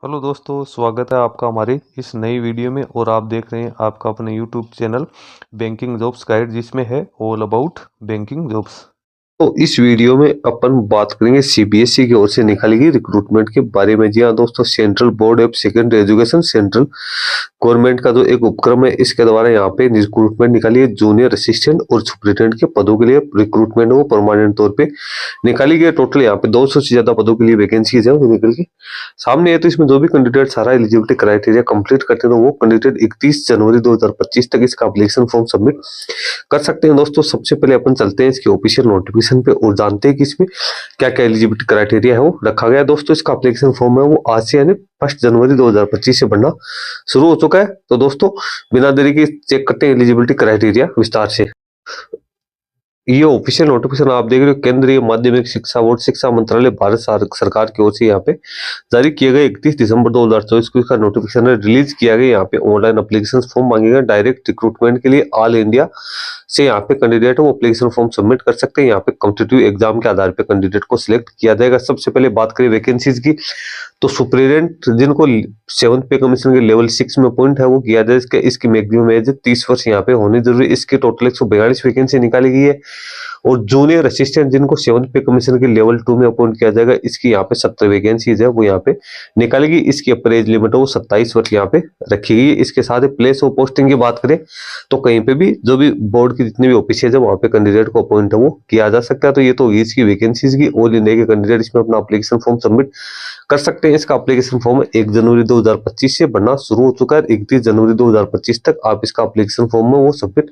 Hello दोस्तों, स्वागत है आपका हमारे इस नई वीडियो में। और आप देख रहे हैं आपका अपने YouTube channel banking jobs guide, जिसमें है ऑल अबाउट बैंकिंग जॉब्स। तो इस वीडियो में अपन बात करेंगे सीबीएसई की ओर से निकाली गई रिक्रूटमेंट के बारे में। जी हाँ दोस्तों, central board of secondary education, central government का जो एक उपक्रम है, इसके द्वारा यहाँ पे रिक्रूटमेंट निकाली है। जूनियर असिस्टेंट और सुपरिटेंडेंट के पदों के लिए रिक्रूटमेंट वो परमानेंट तौर पे निकाली गई। टोटल यहाँ पे 200 से ज्यादा पदों के लिए वैकेंसीज है वो निकल के सामने है। तो इसमें जो भी कैंडिडेट सारा एलिजिबिलिटी क्राइटेरिया कंप्लीट करते हैं, तो वो कैंडिडेट 31 जनवरी 2025 तक इसका एप्लीकेशन फॉर्म सबमिट कर सकते हैं। दोस्तों, सबसे पहले अपन चलते हैं इसकी ऑफिशियल नोटिफिकेशन पे और जानते हैं कि इसमें क्या क्या एलिजिबिलिटी क्राइटेरिया है वो रखा गया है। दोस्तों, इसका एप्लीकेशन फॉर्म है वो आज से यानी 1 जनवरी 2025 से बनना शुरू हो चुका है। तो दोस्तों, बिना देरी के चेक करते हैं एलिजिबिलिटी क्राइटेरिया विस्तार से। ये ऑफिशियल नोटिफिकेशन आप देख रहे हो, केंद्रीय माध्यमिक शिक्षा बोर्ड शिक्षा मंत्रालय भारत सरकार की ओर से यहाँ पे जारी किया गया 31 दिसंबर 2024 को इसका नोटिफिकेशन रिलीज किया गया। यहाँ पे ऑनलाइन एप्लीकेशन फॉर्म मांगेगा डायरेक्ट रिक्रूटमेंट के लिए। ऑल इंडिया से यहाँ पे कैंडिडेट वो एप्लीकेशन फॉर्म सबमिट कर सकते हैं। यहाँ पे कॉम्पिटिटिव एग्जाम के आधार पे कैंडिडेट को सिलेक्ट किया जाएगा। सबसे पहले बात करें वैकेंसीज की, तो सुपरिटेंडेंट जिनको 7th पे कमीशन के लेवल 6 में अपॉइंट है वो किया जाए। इसकी मैक्सिमम एज 30 वर्ष यहाँ पे होनी जरूरी। इसकी टोटल 142 वैकेंसी निकाली गई है। और जूनियर असिस्टेंट जिनको 7th पे कमीशन के लेवल 2 में अपॉइंट किया जाएगा, इसकी यहाँ पे 70 वैकेंसीज है वो यहाँ पे निकालेगी। इसकी अपर एज लिमिट है वो 27 वर्ष यहाँ पे रखी गई है। इसके साथ ही प्लेस ऑफ पोस्टिंग की बात करें तो कहीं पे भी जो भी बोर्ड की जितनी भी ऑफिसेज है वहाँ पे कैंडिडेट को अपॉइंट है वो किया जा सकता है। तो ये तो इसकी वैकेंसीज की ऑल इंडिया के कैंडिडेट इसमें अपना एप्लीकेशन फॉर्म सबमिट कर सकते हैं। इसका एप्लीकेशन फॉर्म 1 जनवरी 2025 से बनना शुरू हो चुका है। 31 जनवरी 2025 तक आप इसका एप्लीकेशन फॉर्म में वो सबमिट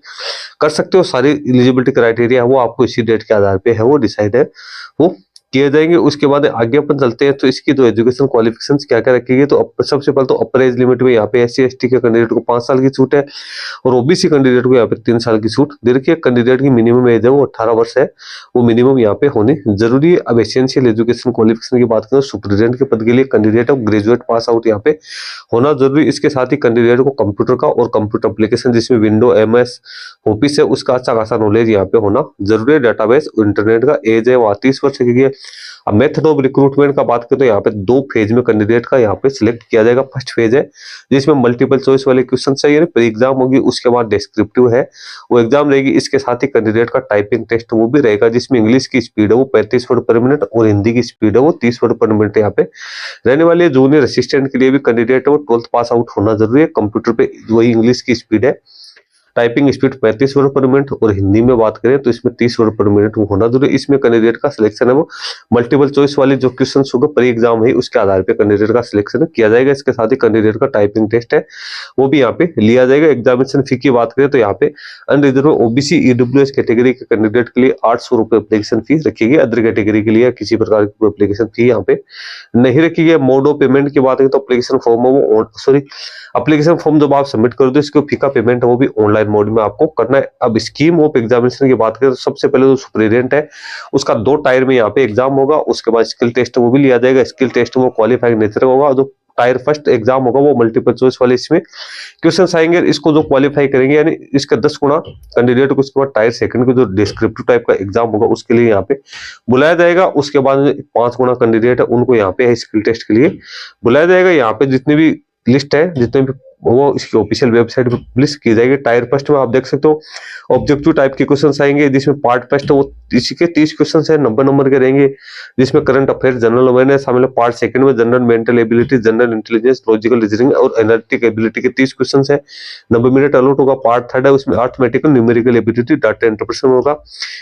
कर सकते हो। सारी एलिजिबिलिटी क्राइटेरिया है वो आपको इसी डेट के आधार पे है वो डिसाइड है वो किए जाएंगे। उसके बाद आगे अपन चलते हैं, तो इसकी जो एजुकेशन क्वालिफिकेशंस क्या क्या रखेगी। तो सबसे पहले तो अपर एज लिमिट में यहाँ पे SC ST के कैंडिडेट को 5 साल की छूट है और OBC कैंडिडेट को यहाँ पे 3 साल की छूट दे रखी है। कैंडिडेट की मिनिमम एज है वो 18 वर्ष है, वो मिनिमम यहाँ पे होनी जरूरी है। अब एसेंशियल एजुकेशन क्वालिफिकेशन की बात करें, सुपरिटेंडेंट के पद के लिए कैंडिडेट को ग्रेजुएट पास आउट यहाँ पे होना जरूरी। इसके साथ ही कैंडिडेट को कंप्यूटर का और कंप्यूटर एप्लीकेशन जिसमें विंडो MS ऑफिस है उसका अच्छा खासा नॉलेज यहाँ पे होना जरूरी है। डेटाबेस इंटरनेट का एज है वो 30 वर्ष की है। अब मेथड ऑफ रिक्रूटमेंट का बात करें तो यहाँ पे 2 फेज में कैंडिडेट का यहाँ पे सिलेक्ट किया जाएगा। फर्स्ट फेज है जिसमें मल्टीपल चॉइस वाले क्वेश्चन चाहिए, प्री एग्जाम होगी, उसके बाद डिस्क्रिप्टिव है वो एग्जाम रहेगी। इसके साथ ही कैंडिडेट का टाइपिंग टेस्ट वो भी रहेगा, जिसमें इंग्लिश की स्पीड है वो 35 वर्ड पर मिनट और हिंदी की स्पीड है वो 30 वर्ड पर मिनट यहाँ पे रहने वाली है। जूनियर असिस्टेंट के लिए भी कैंडिडेट है वो 12th पास आउट होना जरूरी है। कंप्यूटर पे वही इंग्लिश की स्पीड है, टाइपिंग स्पीड 35 वर्ड पर मिनट और हिंदी में बात करें तो इसमें 30 वर्ड पर मिनट होना जरूरी। इसमें कैंडिडेट का सिलेक्शन है वो मल्टीपल चॉइस वाले जो क्वेश्चन होगा प्री एग्जाम है उसके आधार पे कैंडिडेट का सिलेक्शन किया जाएगा। इसके साथ ही कैंडिडेट का टाइपिंग टेस्ट है वो भी यहाँ पे लिया जाएगा। एग्जामिनेशन फी की बात करें तो यहाँ पे अनरिजर्व OBC EWS कैटेगरी के कैंडिडेट के लिए 800 रुपए एप्लीकेशन फी रखी गई। अदर कैटेगरी के लिए किसी प्रकार की एप्लीकेशन फी यहाँ पे नहीं रखी गई। मोड ऑफ पेमेंट की बात करें तो एप्लीकेशन फॉर्म एप्लीकेशन फॉर्म जब आप सबमिट कर दो इसको फी का पेमेंट है वो भी ऑनलाइन मोड में आपको करना है। अब स्कीम ऑफ एग्जामिनेशन की बात करें तो सबसे पहले जो सुपरिटेंडेंट है उसका 2 टायर में यहाँ पे एग्जाम होगा। उसके बाद स्किल टेस्ट वो भी लिया जाएगा। स्किल टेस्ट वो क्वालिफाइंग नेचर होगा। जो टायर फर्स्ट एग्जाम होगा वो मल्टीपल चॉइस वाले इसमें क्वेश्चन आएंगे। इसको जो क्वालिफाई करेंगे यानी इसका 10 गुना कैंडिडेट को उसके बाद टायर सेकंड को जो डिस्क्रिप्टिव टाइप का एग्जाम होगा उसके लिए यहाँ पे बुलाया जाएगा। उसके बाद 5 गुना कैंडिडेट है उनको यहाँ पे स्किल टेस्ट के लिए बुलाया जाएगा। यहाँ पे जितनी भी लिस्ट है जितने भी वो इसकी ऑफिशियल वेबसाइट पे पब्लिश की जाएगी। टायर फर्स्ट में आप देख सकते हो ऑब्जेक्टिव टाइप के क्वेश्चंस आएंगे, जिसमें पार्ट फर्स्ट है वो इसी के 30 क्वेश्चंस है, नंबर के रहेंगे, जिसमें करंट अफेयर्स जनरल अवेयरनेस शामिल है। पार्ट सेकंड में general mental ability, general intelligence, logical reasoning और एनालिटिक एबिलिटी के 30 क्वेश्चंस है, 90 मिनट अलॉट होगा। पार्ट थर्ड है उसमें arithmetical numerical ability data interpretation होगा,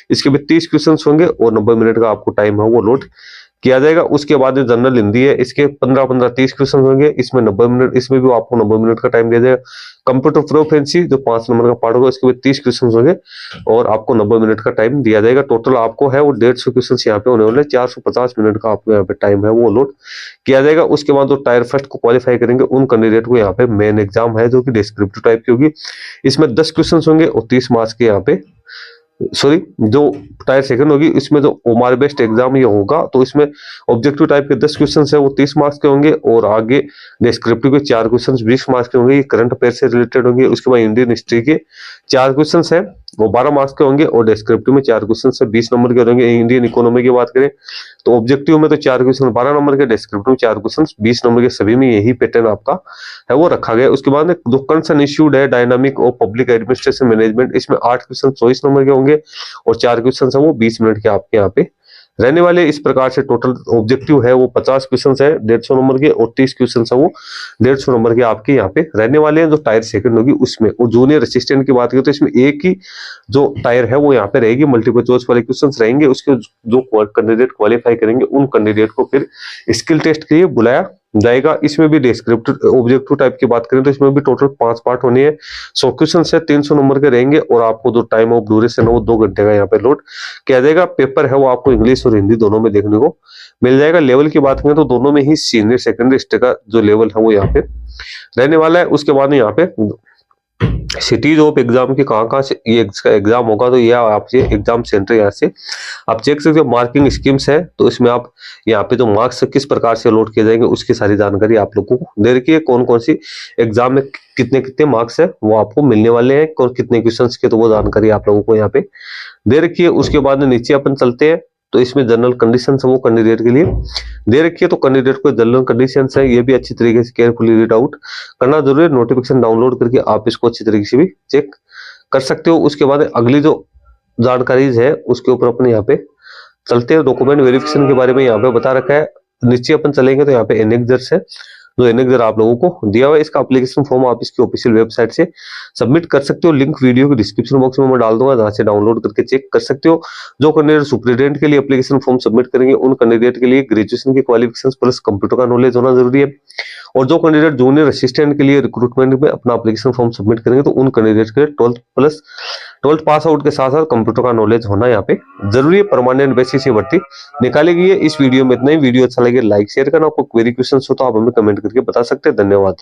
इसके भी 30 क्वेश्चंस होंगे और 90 मिनट का आपको टाइम है वो अलॉट किया जाएगा। उसके बाद जनरल हिंदी है, इसके 15-15 30 क्वेश्चन होंगे, इसमें 90 मिनट, इसमें भी आपको 90 मिनट का टाइम दिया जाएगा। कंप्यूटर प्रोफिशिएंसी जो 5 नंबर का पार्ट होगा इसके भी 30 क्वेश्चन होंगे और आपको 90 मिनट का टाइम दिया जाएगा। टोटल आपको है वो 150 क्वेश्चन यहाँ पे होने वाले, 450 मिनट का आपको यहाँ पे टाइम है वो अलॉट किया जाएगा। उसके बाद जो टायर फर्स्ट को क्वालिफाई करेंगे उन कैंडिडेट को यहाँ पे मेन एग्जाम है जो कि डिस्क्रिप्टिव टाइप की होगी। इसमें 10 क्वेश्चन होंगे और 30 मार्क्स के यहाँ पे जो टायर सेकंड होगी इसमें जो ओमार बेस्ड एग्जाम ये होगा तो इसमें ऑब्जेक्टिव टाइप के 10 क्वेश्चन है वो 30 मार्क्स के होंगे और आगे डिस्क्रिप्टिव के 4 क्वेश्चन 20 मार्क्स के होंगे, ये करंट अफेयर से रिलेटेड होंगे। उसके बाद इंडियन हिस्ट्री के 4 क्वेश्चन है वो 12 मार्क्स के होंगे और डिस्क्रिप्टिव में 4 क्वेश्चन से 20 नंबर के होंगे। इंडियन इकोनॉमी की बात करें तो ऑब्जेक्टिव में तो 4 क्वेश्चन 12 नंबर के, डिस्क्रिप्टिव में 4 क्वेश्चन 20 नंबर के, सभी में यही पैटर्न आपका है वो रखा गया। उसके बाद जो कंसर्न इश्यूड है डायनामिक और पब्लिक एडमिनिस्ट्रेशन मैनेजमेंट, इसमें 8 क्वेश्चन 24 नंबर के होंगे और 4 क्वेश्चन है वो 20 मिनट के आपके यहाँ पे रहने वाले। इस प्रकार से टोटल ऑब्जेक्टिव है वो 50 क्वेश्चन है 150 नंबर के और 30 क्वेश्चन है वो 150 नंबर के आपके यहाँ पे रहने वाले हैं। जो टायर सेकंड होगी उसमें, और जूनियर असिस्टेंट की बात करें तो इसमें एक ही जो टायर है वो यहाँ पे रहेगी, मल्टीपल चॉइस वाले क्वेश्चन रहेंगे। उसके जो कैंडिडेट क्वालिफाई करेंगे उन कैंडिडेट को फिर स्किल टेस्ट के लिए बुलाया जाएगा। इसमें भी डिस्क्रिप्टिव ऑब्जेक्टिव टाइप की बात करें तो इसमें भी टोटल 5 पार्ट होने हैं। 100 क्वेश्चन से 300 नंबर के रहेंगे और आपको जो टाइम ऑफ ड्यूरेशन है वो 2 घंटे का यहाँ पे लोड किया जाएगा। पेपर है वो आपको इंग्लिश और हिंदी दोनों में देखने को मिल जाएगा। लेवल की बात करें तो दोनों में ही सीनियर सेकेंडरी स्टेज का जो लेवल है वो यहाँ पे रहने वाला है। उसके बाद यहाँ पे सिटीज ऑफ एग्जाम की कहाँ से ये एग्जाम होगा, तो यह आपसे एग्जाम सेंटर यहाँ से आप चेक सकते हो। मार्किंग स्कीम्स है तो इसमें आप यहाँ पे जो मार्क्स किस प्रकार से अलॉट किए जाएंगे उसकी सारी जानकारी आप लोगों को दे रखी है। कौन कौन सी एग्जाम में कितने कितने मार्क्स है वो आपको मिलने वाले हैं और कितने क्वेश्चन के, तो वो जानकारी आप लोगों को यहाँ पे दे रखी है। उसके बाद नीचे अपन चलते हैं तो इसमें जनरल कंडीशन है वो कैंडिडेट के लिए दे रखी है। तो कैंडिडेट को जनरल कंडीशन है ये भी अच्छी तरीके से केयरफुली रीड आउट करना जरूरी है। नोटिफिकेशन डाउनलोड करके आप इसको अच्छी तरीके से भी चेक कर सकते हो। उसके बाद अगली जो जानकारी है उसके ऊपर अपन यहाँ पे चलते हैं। डॉक्यूमेंट वेरिफिकेशन के बारे में यहाँ पे बता रखा है। नीचे अपन चलेंगे तो यहाँ पे एनेक्सर्स है, जो एनेक्सर आप लोगों को दिया हुआ है। इसका एप्लीकेशन फॉर्म आप इसकी ऑफिशियल वेबसाइट से सबमिट कर सकते हो। लिंक वीडियो के डिस्क्रिप्शन बॉक्स में मैं डाल दूंगा, जहां से डाउनलोड करके चेक कर सकते हो। जो कैंडिडेट सुपरिटेंडेंट के लिए एप्लीकेशन फॉर्म सबमिट करेंगे उन कैंडिडेट के लिए ग्रेजुएशन की क्वालिफिकेशन प्लस कंप्यूटर का नॉलेज होना जरूरी है। और जो कैंडिडेट जूनियर असिस्टेंट के लिए रिक्रूटमेंट में अपना एप्लीकेशन फॉर्म सबमिट करेंगे तो उन कैंडिडेट के 12th पास आउट के साथ साथ कंप्यूटर का नॉलेज होना यहाँ पे जरूरी है। परमानेंट बेसिस से भर्ती निकाली गई है। इस वीडियो में इतना ही। वीडियो अच्छा लगे लाइक शेयर करना। आपको क्वेरी क्वेश्चन हो तो आप हमें कमेंट करके बता सकते हैं। धन्यवाद।